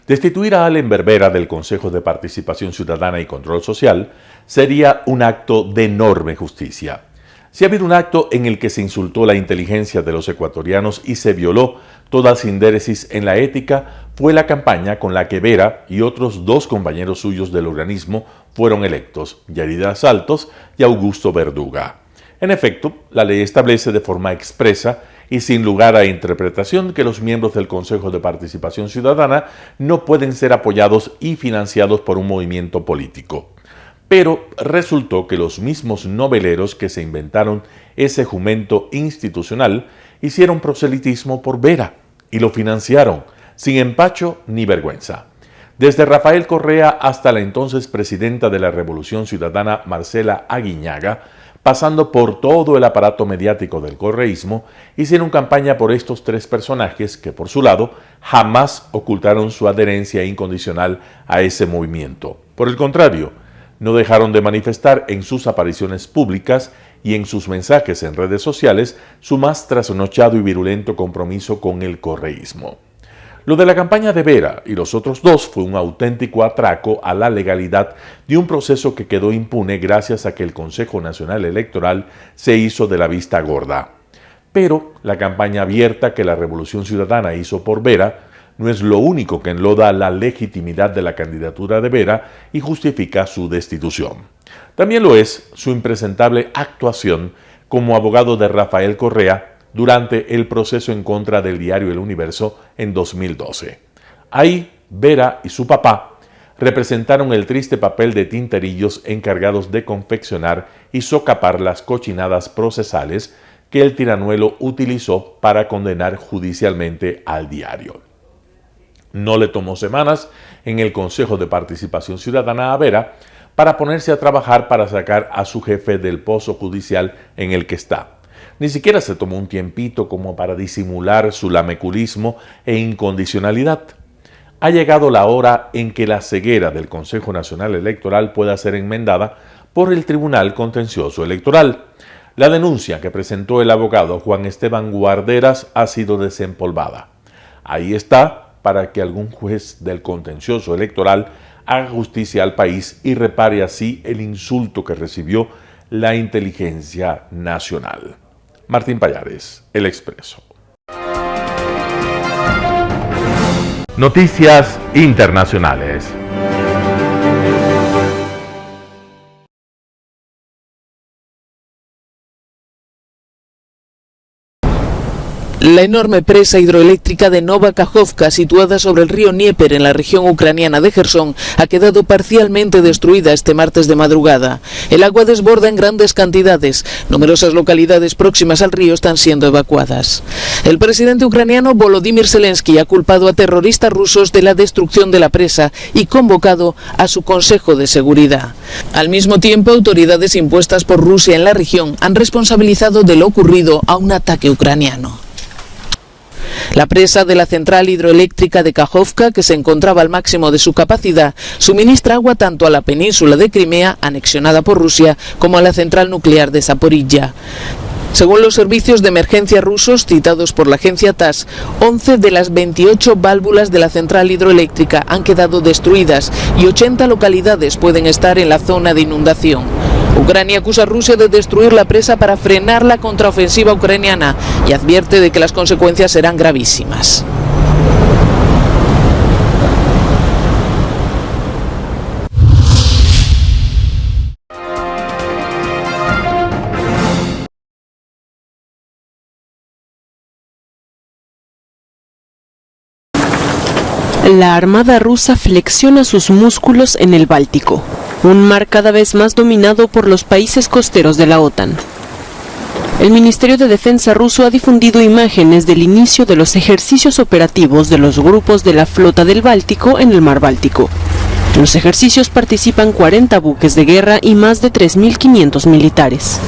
Destituir a Allen Berbera del Consejo de Participación Ciudadana y Control Social sería un acto de enorme justicia. Si ha habido un acto en el que se insultó la inteligencia de los ecuatorianos y se violó toda sindéresis en la ética, fue la campaña con la que Vera y otros dos compañeros suyos del organismo fueron electos, Yarida Saltos y Augusto Verduga. En efecto, la ley establece de forma expresa y sin lugar a interpretación que los miembros del Consejo de Participación Ciudadana no pueden ser apoyados y financiados por un movimiento político. Pero resultó que los mismos noveleros que se inventaron ese jumento institucional hicieron proselitismo por Vera y lo financiaron, sin empacho ni vergüenza. Desde Rafael Correa hasta la entonces presidenta de la Revolución Ciudadana, Marcela Aguiñaga, pasando por todo el aparato mediático del correísmo, hicieron campaña por estos tres personajes que, por su lado, jamás ocultaron su adherencia incondicional a ese movimiento. Por el contrario, no dejaron de manifestar en sus apariciones públicas y en sus mensajes en redes sociales su más trasnochado y virulento compromiso con el correísmo. Lo de la campaña de Vera y los otros dos fue un auténtico atraco a la legalidad de un proceso que quedó impune gracias a que el Consejo Nacional Electoral se hizo de la vista gorda. Pero la campaña abierta que la Revolución Ciudadana hizo por Vera no es lo único que enloda la legitimidad de la candidatura de Vera y justifica su destitución. También lo es su impresentable actuación como abogado de Rafael Correa durante el proceso en contra del diario El Universo en 2012. Ahí, Vera y su papá representaron el triste papel de tinterillos encargados de confeccionar y socapar las cochinadas procesales que el tiranuelo utilizó para condenar judicialmente al diario. No le tomó semanas en el Consejo de Participación Ciudadana a Vera para ponerse a trabajar para sacar a su jefe del pozo judicial en el que está. Ni siquiera se tomó un tiempito como para disimular su lameculismo e incondicionalidad. Ha llegado la hora en que la ceguera del Consejo Nacional Electoral pueda ser enmendada por el Tribunal Contencioso Electoral. La denuncia que presentó el abogado Juan Esteban Guarderas ha sido desempolvada. Ahí está, para que algún juez del Contencioso Electoral haga justicia al país y repare así el insulto que recibió la inteligencia nacional. Martín Pallares, El Expreso. Noticias internacionales. La enorme presa hidroeléctrica de Nova Kakhovka, situada sobre el río Dnieper en la región ucraniana de Jersón, ha quedado parcialmente destruida este martes de madrugada. El agua desborda en grandes cantidades. Numerosas localidades próximas al río están siendo evacuadas. El presidente ucraniano Volodymyr Zelensky ha culpado a terroristas rusos de la destrucción de la presa y convocado a su Consejo de Seguridad. Al mismo tiempo, autoridades impuestas por Rusia en la región han responsabilizado de lo ocurrido a un ataque ucraniano. La presa de la central hidroeléctrica de Kakhovka, que se encontraba al máximo de su capacidad, suministra agua tanto a la península de Crimea, anexionada por Rusia, como a la central nuclear de Zaporilla. Según los servicios de emergencia rusos citados por la agencia TASS, 11 de las 28 válvulas de la central hidroeléctrica han quedado destruidas y 80 localidades pueden estar en la zona de inundación. Ucrania acusa a Rusia de destruir la presa para frenar la contraofensiva ucraniana y advierte de que las consecuencias serán gravísimas. La Armada rusa flexiona sus músculos en el Báltico, un mar cada vez más dominado por los países costeros de la OTAN. El Ministerio de Defensa ruso ha difundido imágenes del inicio de los ejercicios operativos de los grupos de la Flota del Báltico en el Mar Báltico. En los ejercicios participan 40 buques de guerra y más de 3.500 militares.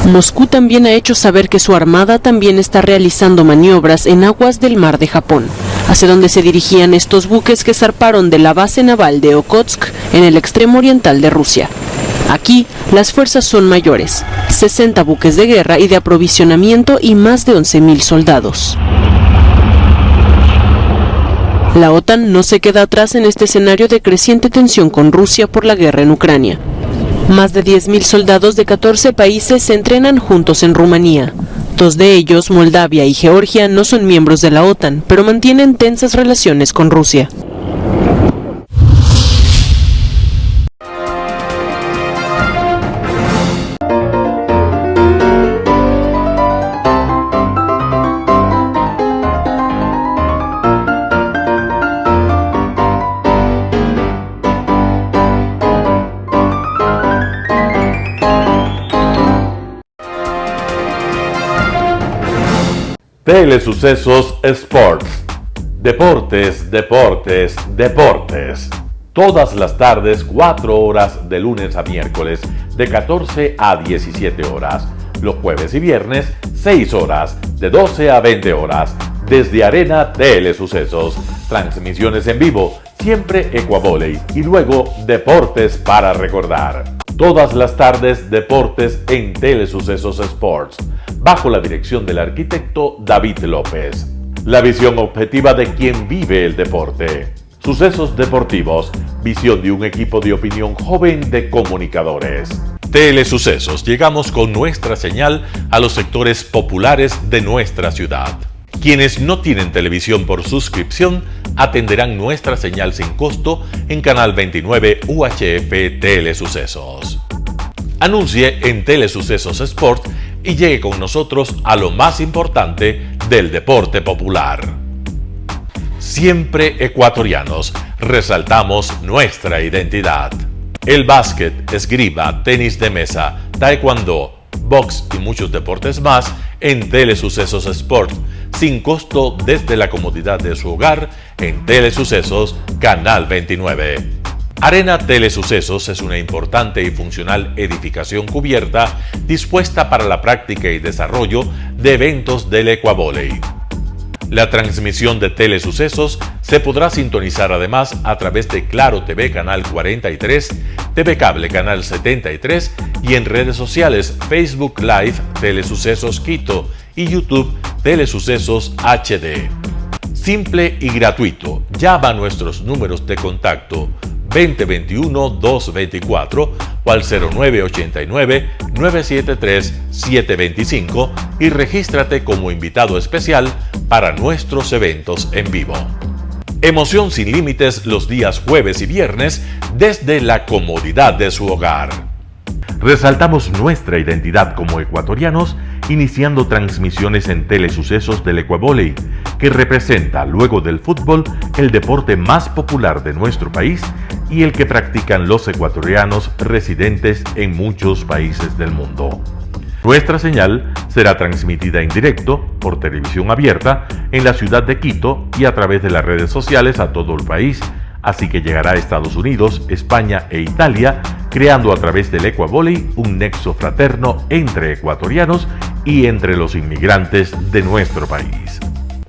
Moscú también ha hecho saber que su armada también está realizando maniobras en aguas del Mar de Japón, hacia donde se dirigían estos buques que zarparon de la base naval de Okhotsk en el extremo oriental de Rusia. Aquí, las fuerzas son mayores, 60 buques de guerra y de aprovisionamiento y más de 11.000 soldados. La OTAN no se queda atrás en este escenario de creciente tensión con Rusia por la guerra en Ucrania. Más de 10.000 soldados de 14 países se entrenan juntos en Rumanía. 2 de ellos, Moldavia y Georgia, no son miembros de la OTAN, pero mantienen tensas relaciones con Rusia. Telesucesos Sports. Deportes, deportes, deportes. Todas las tardes, 4 horas de lunes a miércoles, de 14 a 17 horas. Los jueves y viernes, 6 horas, de 12 a 20 horas. Desde Arena Telesucesos. Transmisiones en vivo, siempre Ecuavolley. Y luego, deportes para recordar. Todas las tardes, deportes en Telesucesos Sports, bajo la dirección del arquitecto David López. La visión objetiva de quien vive el deporte. Sucesos deportivos, visión de un equipo de opinión joven de comunicadores. Telesucesos, llegamos con nuestra señal a los sectores populares de nuestra ciudad. Quienes no tienen televisión por suscripción atenderán nuestra señal sin costo en Canal 29 UHF Telesucesos. Anuncie en Telesucesos Sport y llegue con nosotros a lo más importante del deporte popular. Siempre ecuatorianos, resaltamos nuestra identidad. El básquet, esgrima, tenis de mesa, taekwondo, box y muchos deportes más en Telesucesos Sport, sin costo desde la comodidad de su hogar en Telesucesos Canal 29. Arena Telesucesos es una importante y funcional edificación cubierta dispuesta para la práctica y desarrollo de eventos del Ecuavolley. La transmisión de Telesucesos se podrá sintonizar además a través de Claro TV Canal 43, TV Cable Canal 73 y en redes sociales Facebook Live Telesucesos Quito y YouTube Telesucesos HD. Simple y gratuito. Llama a nuestros números de contacto 2021-224 o al 0989-973-725 y regístrate como invitado especial para nuestros eventos en vivo. Emoción sin límites los días jueves y viernes desde la comodidad de su hogar. Resaltamos nuestra identidad como ecuatorianos iniciando transmisiones en Telesucesos del Ecuavolley, que representa, luego del fútbol, el deporte más popular de nuestro país y el que practican los ecuatorianos residentes en muchos países del mundo. Nuestra señal será transmitida en directo por televisión abierta en la ciudad de Quito y a través de las redes sociales a todo el país, así que llegará a Estados Unidos, España e Italia, creando a través del Ecuavolley un nexo fraterno entre ecuatorianos y entre los inmigrantes de nuestro país.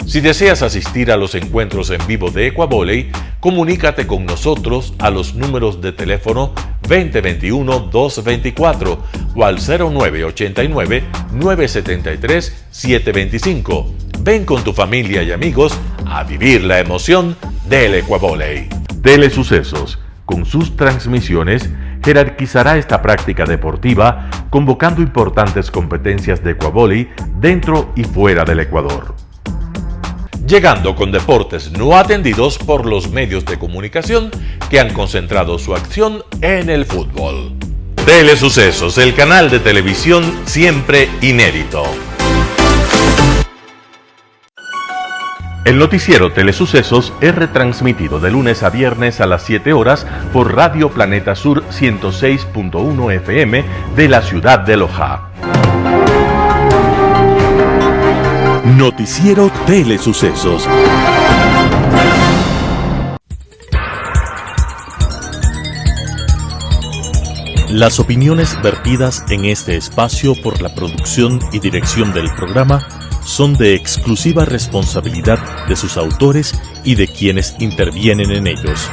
Si deseas asistir a los encuentros en vivo de Ecuavolley, comunícate con nosotros a los números de teléfono 2021-224 o al 0989-973-725. Ven con tu familia y amigos a vivir la emoción del Ecuavolley. Telesucesos, con sus transmisiones, jerarquizará esta práctica deportiva, convocando importantes competencias de Ecuavolley dentro y fuera del Ecuador. Llegando con deportes no atendidos por los medios de comunicación que han concentrado su acción en el fútbol. Telesucesos, el canal de televisión siempre inédito. El noticiero Telesucesos es retransmitido de lunes a viernes a las 7 horas por Radio Planeta Sur 106.1 FM de la ciudad de Loja. Noticiero Telesucesos. Las opiniones vertidas en este espacio por la producción y dirección del programa son de exclusiva responsabilidad de sus autores y de quienes intervienen en ellos.